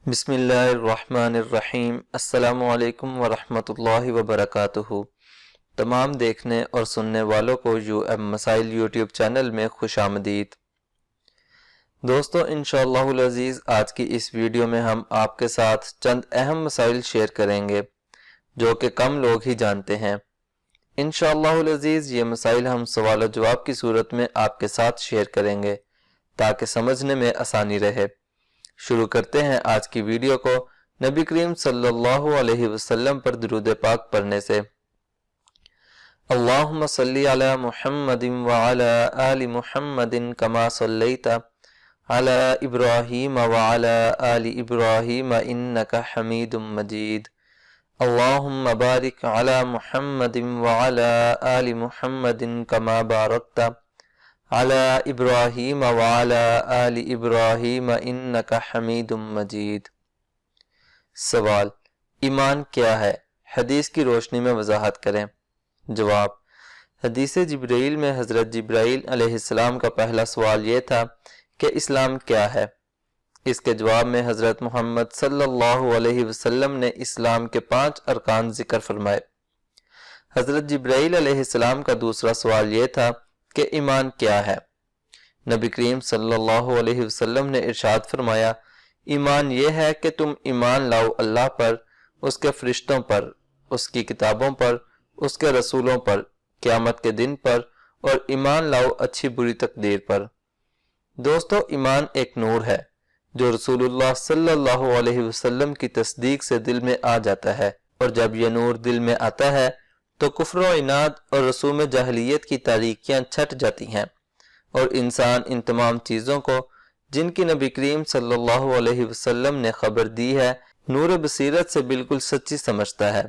بسم اللہ الرحمن الرحیم۔ السلام علیکم ورحمۃ اللہ وبرکاتہ۔ تمام دیکھنے اور سننے والوں کو مسائل یوٹیوب چینل میں خوش آمدید۔ دوستو انشاءاللہ العزیز آج کی اس ویڈیو میں ہم آپ کے ساتھ چند اہم مسائل شیئر کریں گے جو کہ کم لوگ ہی جانتے ہیں۔ انشاءاللہ العزیز یہ مسائل ہم سوال و جواب کی صورت میں آپ کے ساتھ شیئر کریں گے تاکہ سمجھنے میں آسانی رہے۔ شروع کرتے ہیں آج کی ویڈیو کو نبی کریم صلی اللہ علیہ وسلم پر درود پاک پڑھنے سے۔ اللہم صلی علی محمد وعلی آل محمد کما صلیت علی ابراہیم وعلی آل ابراہیم انکا حمید مجید۔ اللہم بارک علی محمد وعلی آل محمد کما بارکت علی ابراہیم وعلی آل ابراہیم انکا حمید مجید۔ سوال: ایمان کیا ہے؟ حدیث کی روشنی میں وضاحت کریں۔ جواب: حدیث جبرائیل میں حضرت جبرائیل علیہ السلام کا پہلا سوال یہ تھا کہ اسلام کیا ہے؟ اس کے جواب میں حضرت محمد صلی اللہ علیہ وسلم نے اسلام کے 5 ارکان ذکر فرمائے۔ حضرت جبرائیل علیہ السلام کا دوسرا سوال یہ تھا کہ ایمان کیا ہے؟ نبی کریم صلی اللہ علیہ وسلم نے ارشاد فرمایا، ایمان یہ ہے کہ تم ایمان لاؤ اللہ پر، اس کے فرشتوں پر، اس کی کتابوں پر، اس کے رسولوں پر، قیامت کے دن پر، اور ایمان لاؤ اچھی بری تقدیر پر۔ دوستو ایمان ایک نور ہے جو رسول اللہ صلی اللہ علیہ وسلم کی تصدیق سے دل میں آ جاتا ہے، اور جب یہ نور دل میں آتا ہے تو کفر و عناد اور رسوم جاہلیت کی تاریکیاں چھٹ جاتی ہیں، اور انسان ان تمام چیزوں کو جن کی نبی کریم صلی اللہ علیہ وسلم نے خبر دی ہے نور بصیرت سے بالکل سچی سمجھتا ہے۔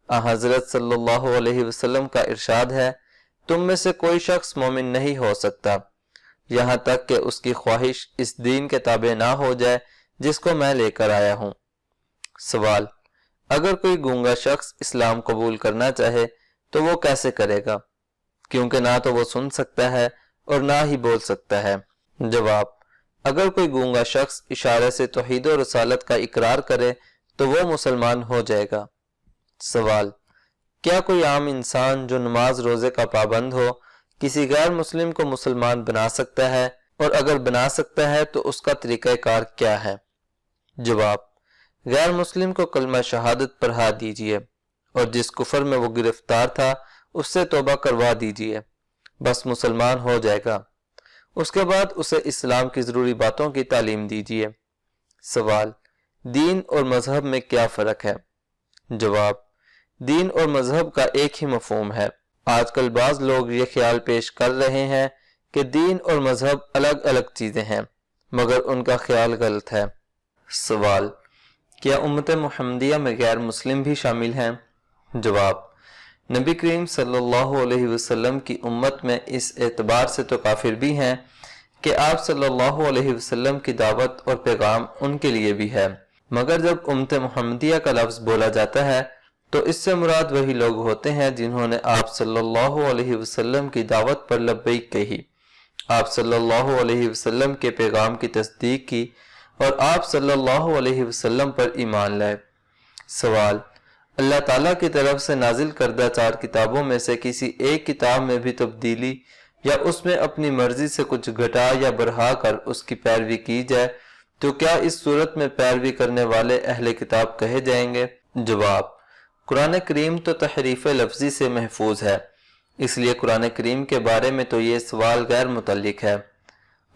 حضرت صلی اللہ علیہ وسلم کا ارشاد ہے، تم میں سے کوئی شخص مومن نہیں ہو سکتا یہاں تک کہ اس کی خواہش اس دین کے تابع نہ ہو جائے جس کو میں لے کر آیا ہوں۔ سوال: اگر کوئی گونگا شخص اسلام قبول کرنا چاہے تو وہ کیسے کرے گا؟ کیونکہ نہ تو وہ سن سکتا ہے اور نہ ہی بول سکتا ہے۔ جواب: اگر کوئی گونگا شخص اشارے سے توحید و رسالت کا اقرار کرے تو وہ مسلمان ہو جائے گا۔ سوال: کیا کوئی عام انسان جو نماز روزے کا پابند ہو کسی غیر مسلم کو مسلمان بنا سکتا ہے، اور اگر بنا سکتا ہے تو اس کا طریقہ کار کیا ہے؟ جواب: غیر مسلم کو کلمہ شہادت پڑھا دیجئے، اور جس کفر میں وہ گرفتار تھا اس سے توبہ کروا دیجئے، بس مسلمان ہو جائے گا۔ اس کے بعد اسے اسلام کی ضروری باتوں کی تعلیم دیجئے۔ سوال: دین اور مذہب میں کیا فرق ہے؟ جواب: دین اور مذہب کا ایک ہی مفہوم ہے۔ آج کل بعض لوگ یہ خیال پیش کر رہے ہیں کہ دین اور مذہب الگ الگ چیزیں ہیں، مگر ان کا خیال غلط ہے۔ سوال: کیا امت محمدیہ میں غیر مسلم بھی شامل ہیں؟ جواب: نبی کریم صلی اللہ علیہ وسلم کی امت میں اس اعتبار سے تو کافر بھی ہیں کہ آپ صلی اللہ علیہ وسلم کی دعوت اور پیغام ان کے لیے بھی ہے، مگر جب امت محمدیہ کا لفظ بولا جاتا ہے تو اس سے مراد وہی لوگ ہوتے ہیں جنہوں نے آپ صلی اللہ علیہ وسلم کی دعوت پر لبیک کہی، آپ صلی اللہ علیہ وسلم کے پیغام کی تصدیق کی، اور آپ صلی اللہ علیہ وسلم پر ایمان لائے۔ سوال: اللہ تعالیٰ کی طرف سے نازل کردہ 4 کتابوں میں سے کسی ایک کتاب میں بھی تبدیلی یا اس میں اپنی مرضی سے کچھ گھٹا یا بڑھا کر اس کی پیروی کی جائے تو کیا اس صورت میں پیروی کرنے والے اہل کتاب کہے جائیں گے؟ جواب: قرآن کریم تو تحریف لفظی سے محفوظ ہے، اس لیے قرآن کریم کے بارے میں تو یہ سوال غیر متعلق ہے۔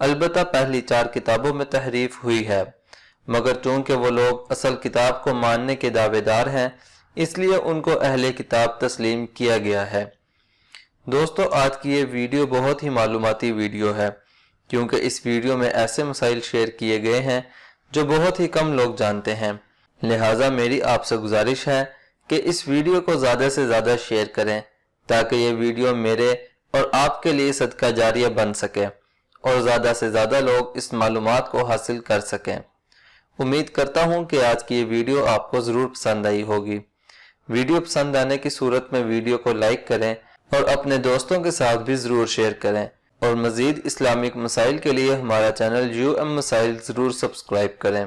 البتہ پہلی 4 کتابوں میں تحریف ہوئی ہے، مگر چونکہ وہ لوگ اصل کتاب کو ماننے کے دعوے دار ہیں اس لیے ان کو اہل کتاب تسلیم کیا گیا ہے۔ دوستو آج کی یہ ویڈیو بہت ہی معلوماتی ویڈیو ہے، کیونکہ اس ویڈیو میں ایسے مسائل شیئر کیے گئے ہیں جو بہت ہی کم لوگ جانتے ہیں، لہٰذا میری آپ سے گزارش ہے کہ اس ویڈیو کو زیادہ سے زیادہ شیئر کریں تاکہ یہ ویڈیو میرے اور آپ کے لیے صدقہ جاریہ بن سکے اور زیادہ سے زیادہ لوگ اس معلومات کو حاصل کر سکیں۔ امید کرتا ہوں کہ آج کی یہ ویڈیو آپ کو ضرور پسند آئی ہوگی۔ ویڈیو پسند آنے کی صورت میں ویڈیو کو لائک کریں اور اپنے دوستوں کے ساتھ بھی ضرور شیئر کریں، اور مزید اسلامک مسائل کے لیے ہمارا چینل مسائل ضرور سبسکرائب کریں۔